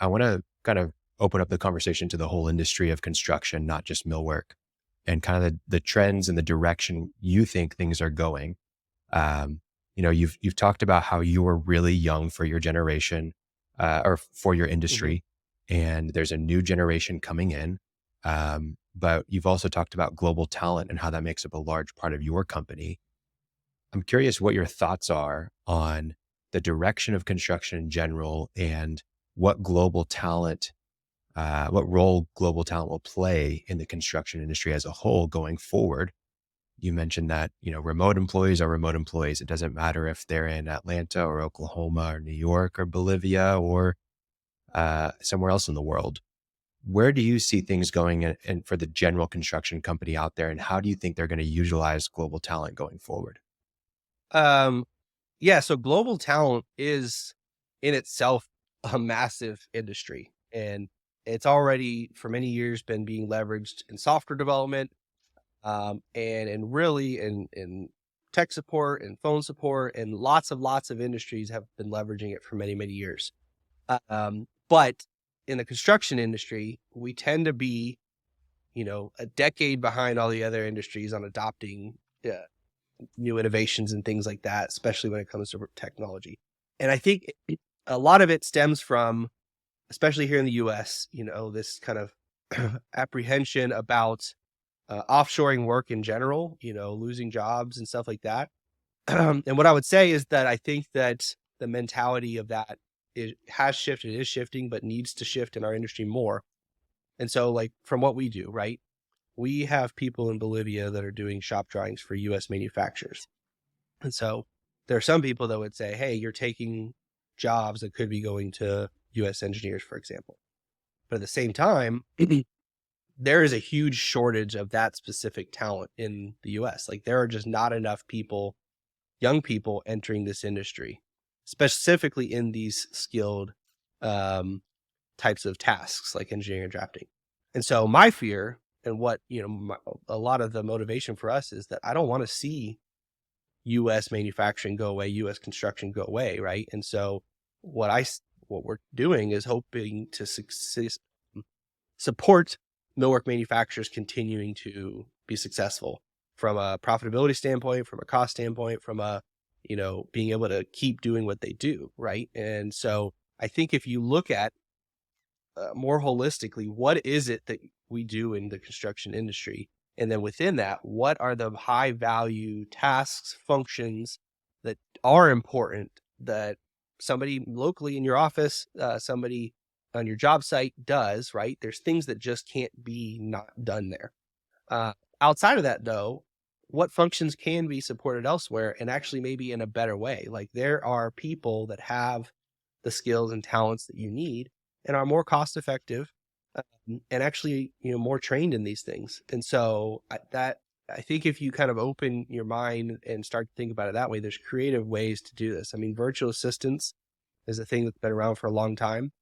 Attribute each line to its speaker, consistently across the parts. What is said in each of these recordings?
Speaker 1: I want to kind of open up the conversation to the whole industry of construction, not just millwork, and kind of the trends and the direction you think things are going. You've talked about how you were really young for your generation, or for your
Speaker 2: hmm
Speaker 1: industry, and there's a new generation coming in. But you've also talked about global talent and how that makes up a large part of your company. I'm curious what your thoughts are on the direction of construction in general and what global talent, what role global talent will play in the construction industry as a whole going forward. You mentioned that, remote employees are remote employees. It doesn't matter if they're in Atlanta or Oklahoma or New York or Bolivia or somewhere else in the world. Where do you see things going and for the general construction company out there? And how do you think they're going to utilize global talent going forward?
Speaker 2: Um, yeah, so global talent is in itself a massive industry, and it's already for many years been being leveraged in software development, and really in tech support and phone support, and lots of industries have been leveraging it for many years. But in the construction industry, we tend to be, a decade behind all the other industries on adopting new innovations and things like that, especially when it comes to technology. And I think a lot of it stems from, especially here in the US, this kind of apprehension about offshoring work in general, losing jobs and stuff like that. And what I would say is that I think that the mentality of that has shifted, is shifting, but needs to shift in our industry more. And so, like, from what we do, right? We have people in Bolivia that are doing shop drawings for US manufacturers. And so there are some people that would say, hey, you're taking jobs that could be going to US engineers, for example. But at the same time, there is a huge shortage of that specific talent in the US. Like, there are just not enough people, young people entering this industry, specifically in these skilled types of tasks like engineering and drafting. And so my fear and what, a lot of the motivation for us is that I don't want to see US manufacturing go away, US construction go away, right? And so what we're doing is hoping to support millwork manufacturers continuing to be successful from a profitability standpoint, from a cost standpoint, from a, being able to keep doing what they do, right? And so I think if you look at more holistically, what is it that we do in the construction industry? And then within that, what are the high value tasks, functions that are important that somebody locally in your office, somebody on your job site does, right? There's things that just can't be not done there. Outside of that, though, what functions can be supported elsewhere and actually maybe in a better way? Like, there are people that have the skills and talents that you need and are more cost effective, and actually, more trained in these things. And so I think if you kind of open your mind and start to think about it that way, there's creative ways to do this. I mean, virtual assistants is a thing that's been around for a long time.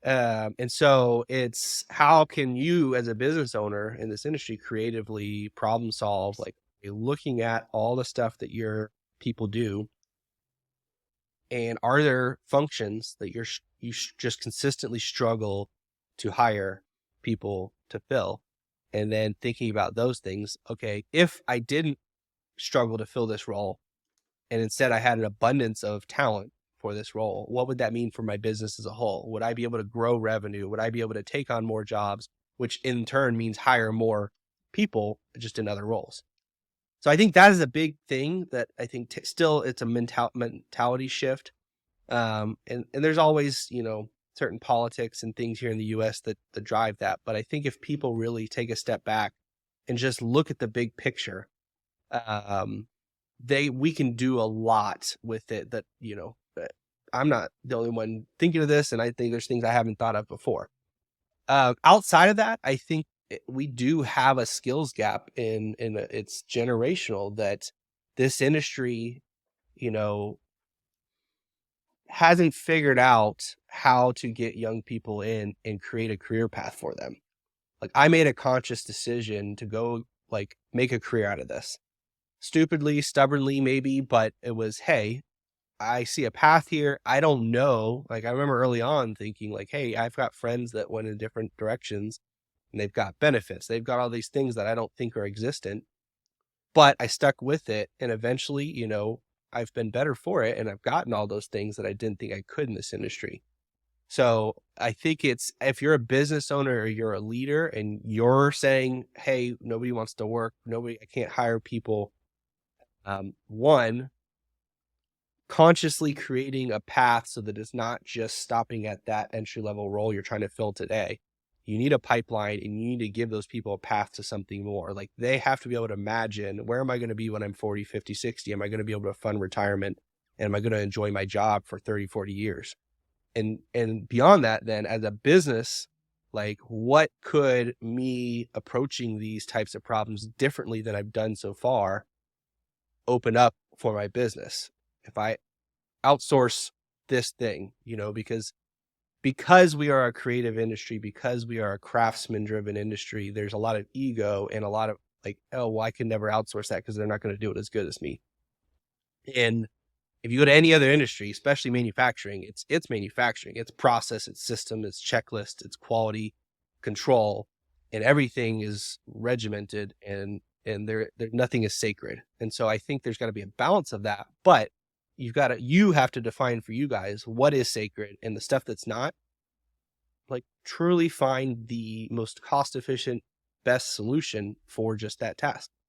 Speaker 2: And so it's, how can you as a business owner in this industry creatively problem solve, like looking at all the stuff that your people do, and are there functions that you just consistently struggle to hire people to fill? And then thinking about those things, okay, if I didn't struggle to fill this role and instead I had an abundance of talent for this role, what would that mean for my business as a whole? Would I be able to grow revenue? Would I be able to take on more jobs, which in turn means hire more people just in other roles? So I think that is a big thing that I think still it's a mentality shift. And there's always, certain politics and things here in the US that drive that. But I think if people really take a step back and just look at the big picture, um, we can do a lot with it that, I'm not the only one thinking of this. And I think there's things I haven't thought of before. Outside of that, I think we do have a skills gap it's generational, that this industry, you know, hasn't figured out how to get young people in and create a career path for them. Like, I made a conscious decision to go, like, make a career out of this. Stupidly, stubbornly, maybe, but it was, hey, I see a path here. I don't know. Like, I remember early on thinking like, hey, I've got friends that went in different directions and they've got benefits. They've got all these things that I don't think are existent, but I stuck with it. And eventually, I've been better for it. And I've gotten all those things that I didn't think I could in this industry. So I think it's, if you're a business owner or you're a leader and you're saying, hey, nobody wants to work, I can't hire people. One, consciously creating a path so that it's not just stopping at that entry level role you're trying to fill today. You need a pipeline and you need to give those people a path to something more. Like, they have to be able to imagine, where am I going to be when I'm 40, 50, 60? Am I going to be able to fund retirement? And am I going to enjoy my job for 30, 40 years? And beyond that, then as a business, like, what could me approaching these types of problems differently than I've done so far open up for my business? If I outsource this thing, because we are a creative industry, because we are a craftsman driven industry, there's a lot of ego and a lot of like, oh, well, I can never outsource that because they're not going to do it as good as me. And if you go to any other industry, especially manufacturing, it's manufacturing, it's process, it's system, it's checklist, it's quality control, and everything is regimented and there nothing is sacred. And so I think there's got to be a balance of that, but you have to define for you guys what is sacred, and the stuff that's not, like, truly find the most cost efficient, best solution for just that task.